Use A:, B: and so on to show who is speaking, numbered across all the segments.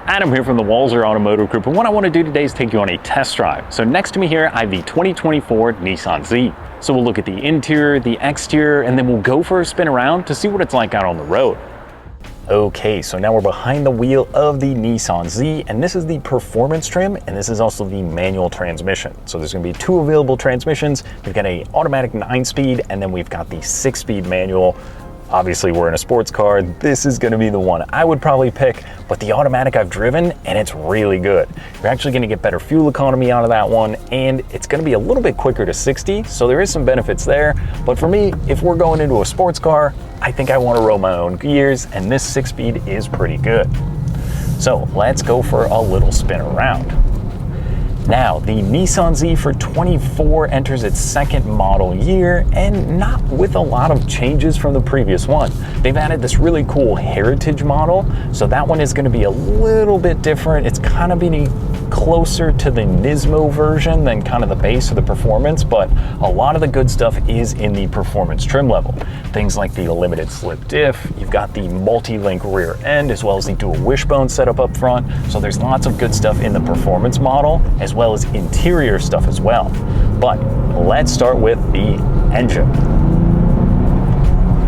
A: Adam here from the Walser Automotive Group, and what I want to do today is take you on a test drive. So next to me here, I have the 2024 Nissan Z. So we'll look at the interior, the exterior, and then we'll go for a spin around to see what it's like out on the road. Okay, so now we're behind the wheel of the Nissan Z, and this is the performance trim, and this is also the manual transmission. So there's gonna be two available transmissions. We've got a automatic 9-speed, and then we've got the 6-speed manual. Obviously, we're in a sports car. This is gonna be the one I would probably pick, but the automatic I've driven, and it's really good. You're actually gonna get better fuel economy out of that one, and it's gonna be a little bit quicker to 60, so there is some benefits there. But for me, if we're going into a sports car, I think I wanna roll my own gears, and this 6-speed is pretty good. So let's go for a little spin around. Now, the Nissan Z for 24 enters its second model year, and not with a lot of changes from the previous one. They've added this really cool heritage model, so that one is going to be a little bit different. It's kind of being closer to the Nismo version than kind of the base of the performance, but a lot of the good stuff is in the performance trim level. Things like the limited slip diff, you've got the multi-link rear end, as well as the dual wishbone setup up front, so there's lots of good stuff in the performance model, as well as interior stuff as well. But let's start with the engine.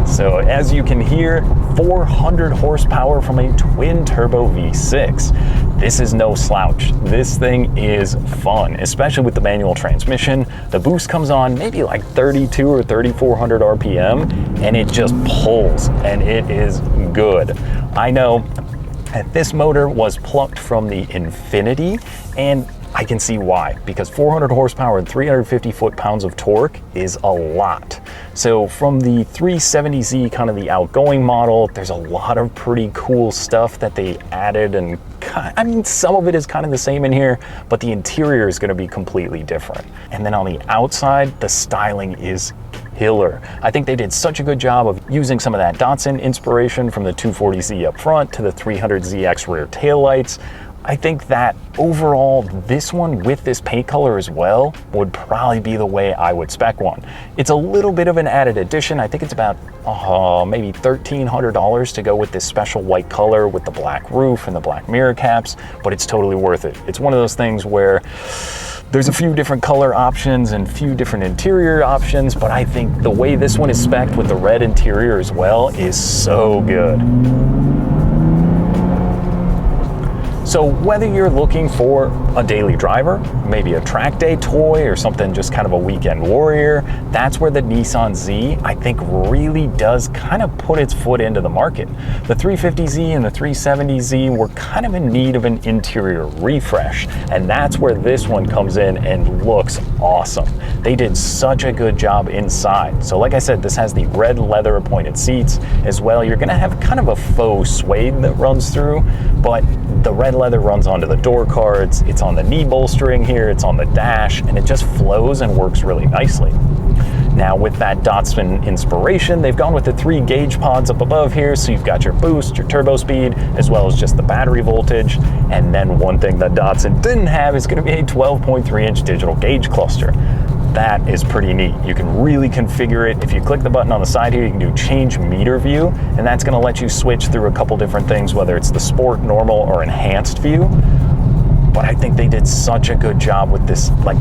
A: So as you can hear, 400 horsepower from a twin turbo V6. This is no slouch. This thing is fun, especially with the manual transmission. The boost comes on maybe like 32 or 3,400 RPM, and it just pulls, and it is good. I know that this motor was plucked from the Infiniti, and I can see why, because 400 horsepower and 350 foot-pounds of torque is a lot. So from the 370Z, kind of the outgoing model, there's a lot of pretty cool stuff that they added, and I mean, some of it is kind of the same in here, but the interior is going to be completely different. And then on the outside, the styling is killer. I think they did such a good job of using some of that Datsun inspiration from the 240Z up front to the 300ZX rear taillights. I think that overall, this one with this paint color as well would probably be the way I would spec one. It's a little bit of an added addition. I think it's about maybe $1,300 to go with this special white color with the black roof and the black mirror caps, but it's totally worth it. It's one of those things where there's a few different color options and few different interior options, but I think the way this one is spec'd with the red interior as well is so good. So whether you're looking for a daily driver, maybe a track day toy, or something just kind of a weekend warrior, that's where the Nissan Z, I think, really does kind of put its foot into the market. The 350Z and the 370Z were kind of in need of an interior refresh, and that's where this one comes in and looks awesome. They did such a good job inside. So like I said, this has the red leather appointed seats as well. You're gonna have kind of a faux suede that runs through, but the red leather runs onto the door cards, it's on the knee bolstering here, it's on the dash, and it just flows and works really nicely. Now with that Datsun inspiration, they've gone with the 3 gauge pods up above here, so you've got your boost, your turbo speed, as well as just the battery voltage. And then one thing that Datsun didn't have is going to be a 12.3-inch digital gauge cluster. That is pretty neat. You can really configure it. If you click the button on the side here, you can do change meter view, and that's gonna let you switch through a couple different things, whether it's the sport, normal, or enhanced view. But I think they did such a good job with this like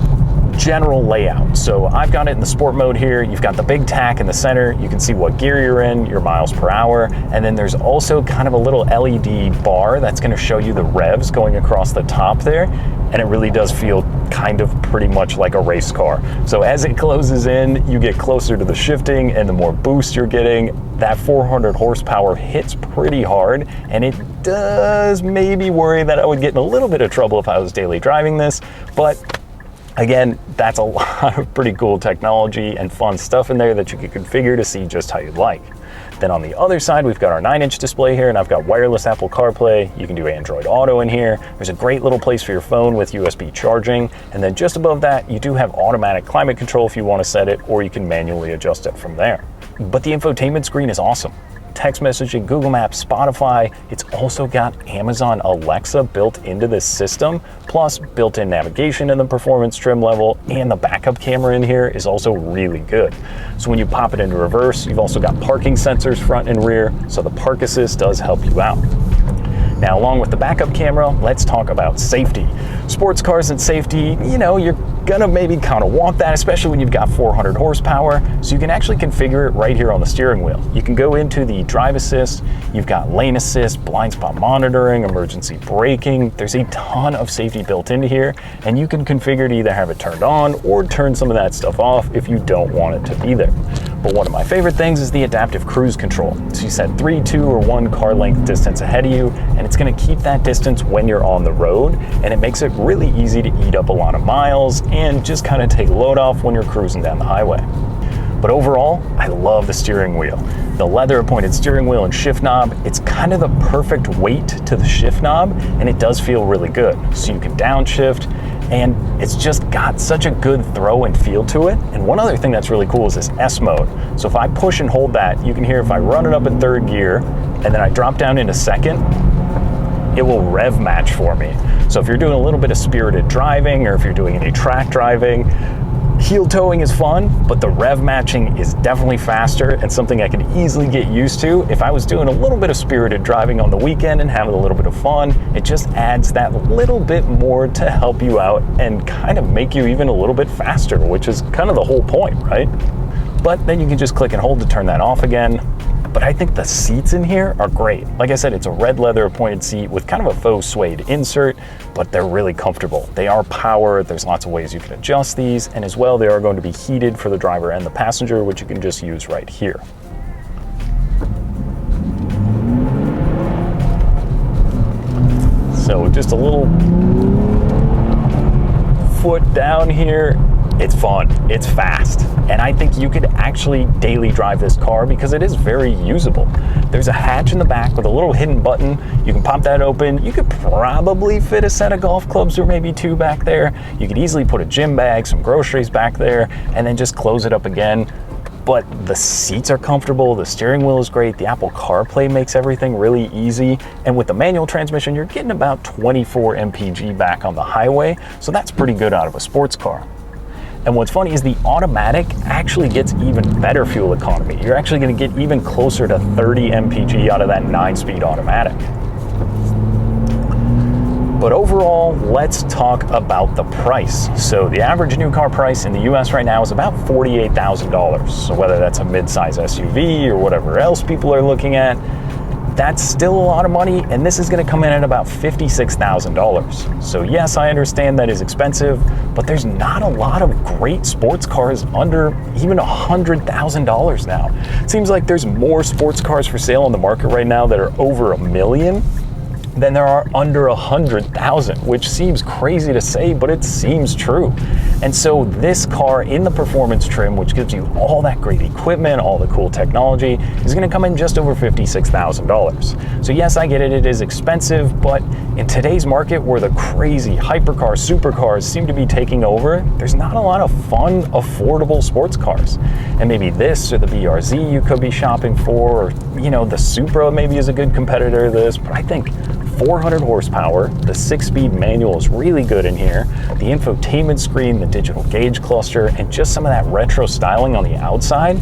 A: general layout. So I've got it in the sport mode here. You've got the big tack in the center. You can see what gear you're in, your miles per hour. And then there's also kind of a little LED bar that's gonna show you the revs going across the top there. And it really does feel kind of pretty much like a race car. So as it closes in, you get closer to the shifting, and the more boost you're getting, that 400 horsepower hits pretty hard, and it does maybe worry that I would get in a little bit of trouble if I was daily driving this, but again, that's a lot of pretty cool technology and fun stuff in there that you can configure to see just how you'd like. Then on the other side, we've got our 9-inch display here, and I've got wireless Apple CarPlay. You can do Android Auto in here. There's a great little place for your phone with USB charging. And then just above that, you do have automatic climate control if you want to set it, or you can manually adjust it from there. But the infotainment screen is awesome. Text messaging, Google Maps, Spotify. It's also got Amazon Alexa built into this system, plus built-in navigation in the performance trim level, and the backup camera in here is also really good. So when you pop it into reverse, you've also got parking sensors front and rear, so the park assist does help you out. Now, along with the backup camera, let's talk about safety. Sports cars and safety, you're gonna maybe kind of want that, especially when you've got 400 horsepower. So you can actually configure it right here on the steering wheel. You can go into the drive assist, you've got lane assist, blind spot monitoring, emergency braking. There's a ton of safety built into here, and you can configure to either have it turned on or turn some of that stuff off if you don't want it to be there. But one of my favorite things is the adaptive cruise control. So you set 3, 2, or 1 car length distance ahead of you, and it's gonna keep that distance when you're on the road, and it makes it really easy to eat up a lot of miles and just kind of take load off when you're cruising down the highway. But overall, I love the steering wheel. The leather appointed steering wheel and shift knob, it's kind of the perfect weight to the shift knob, and it does feel really good. So you can downshift, and it's just got such a good throw and feel to it. And one other thing that's really cool is this S mode. So if I push and hold that, you can hear if I run it up in 3rd gear, and then I drop down into 2nd, it will rev match for me. So if you're doing a little bit of spirited driving, or if you're doing any track driving, heel towing is fun, but the rev matching is definitely faster and something I can easily get used to. If I was doing a little bit of spirited driving on the weekend and having a little bit of fun, it just adds that little bit more to help you out and kind of make you even a little bit faster, which is kind of the whole point, right? But then you can just click and hold to turn that off again. But I think the seats in here are great. Like I said, it's a red leather appointed seat with kind of a faux suede insert, but they're really comfortable. They are power, there's lots of ways you can adjust these, and as well, they are going to be heated for the driver and the passenger, which you can just use right here. So just a little foot down here. It's fun, it's fast, and I think you could actually daily drive this car because it is very usable. There's a hatch in the back with a little hidden button. You can pop that open. You could probably fit a set of golf clubs or maybe 2 back there. You could easily put a gym bag, some groceries back there, and then just close it up again. But the seats are comfortable, the steering wheel is great, the Apple CarPlay makes everything really easy, and with the manual transmission, you're getting about 24 mpg back on the highway, so that's pretty good out of a sports car. And what's funny is the automatic actually gets even better fuel economy. You're actually gonna get even closer to 30 mpg out of that 9-speed automatic. But overall, let's talk about the price. So the average new car price in the US right now is about $48,000. So whether that's a midsize SUV or whatever else people are looking at, that's still a lot of money, and this is gonna come in at about $56,000. So yes, I understand that is expensive, but there's not a lot of great sports cars under even $100,000 now. It seems like there's more sports cars for sale on the market right now that are over $1 million than there are under 100,000, which seems crazy to say, but it seems true. And so this car in the performance trim, which gives you all that great equipment, all the cool technology, is gonna come in just over $56,000. So yes, I get it, it is expensive, but in today's market where the crazy hypercars, supercars seem to be taking over, there's not a lot of fun, affordable sports cars. And maybe this or the BRZ you could be shopping for, or the Supra maybe is a good competitor to this, but I think 400 horsepower, the 6-speed manual is really good in here, the infotainment screen, the digital gauge cluster, and just some of that retro styling on the outside.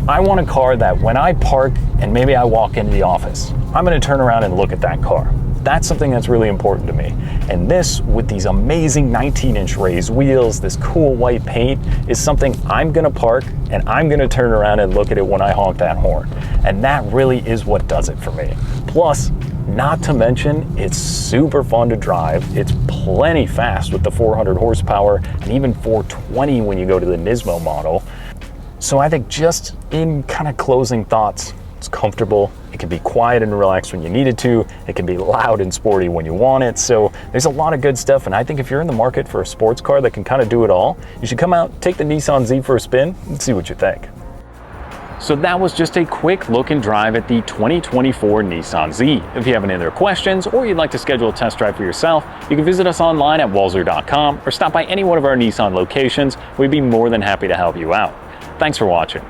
A: I want a car that when I park and maybe I walk into the office, I'm gonna turn around and look at that car. That's something that's really important to me. And this, with these amazing 19-inch raised wheels, this cool white paint, is something I'm gonna park and I'm gonna turn around and look at it when I honk that horn. And that really is what does it for me. Plus, not to mention, it's super fun to drive. It's plenty fast with the 400 horsepower and even 420 when you go to the Nismo model. So I think just in kind of closing thoughts, it's comfortable. It can be quiet and relaxed when you need it to. It can be loud and sporty when you want it. So there's a lot of good stuff. And I think if you're in the market for a sports car that can kind of do it all, you should come out, take the Nissan Z for a spin and see what you think. So that was just a quick look and drive at the 2024 Nissan Z. If you have any other questions or you'd like to schedule a test drive for yourself, you can visit us online at walser.com or stop by any one of our Nissan locations. We'd be more than happy to help you out. Thanks for watching.